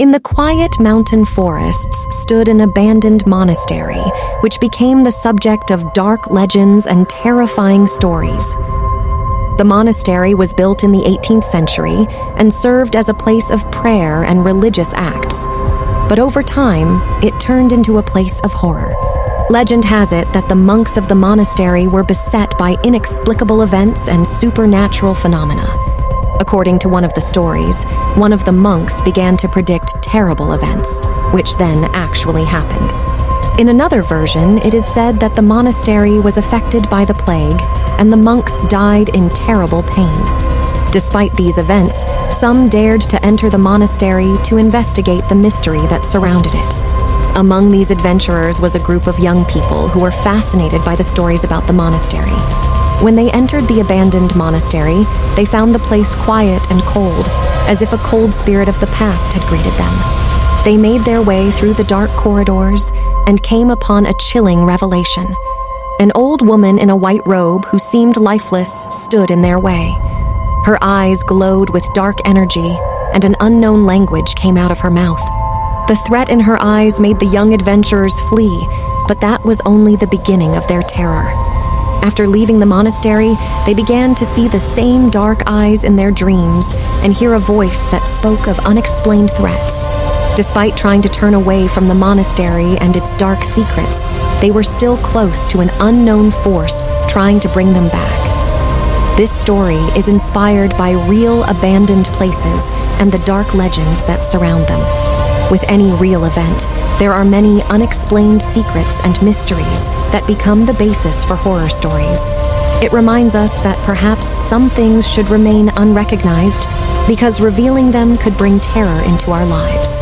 In the quiet mountain forests stood an abandoned monastery, which became the subject of dark legends and terrifying stories. The monastery was built in the 18th century and served as a place of prayer and religious acts. But over time, it turned into a place of horror. Legend has it that the monks of the monastery were beset by inexplicable events and supernatural phenomena. According to one of the stories, one of the monks began to predict terrible events, which then actually happened. In another version, it is said that the monastery was affected by the plague, and the monks died in terrible pain. Despite these events, some dared to enter the monastery to investigate the mystery that surrounded it. Among these adventurers was a group of young people who were fascinated by the stories about the monastery. When they entered the abandoned monastery, they found the place quiet and cold, as if a cold spirit of the past had greeted them. They made their way through the dark corridors and came upon a chilling revelation. An old woman in a white robe who seemed lifeless stood in their way. Her eyes glowed with dark energy, and an unknown language came out of her mouth. The threat in her eyes made the young adventurers flee, but that was only the beginning of their terror. After leaving the monastery, they began to see the same dark eyes in their dreams and hear a voice that spoke of unexplained threats. Despite trying to turn away from the monastery and its dark secrets, they were still close to an unknown force trying to bring them back. This story is inspired by real abandoned places and the dark legends that surround them. With any real event, there are many unexplained secrets and mysteries that become the basis for horror stories. It reminds us that perhaps some things should remain unrecognized because revealing them could bring terror into our lives.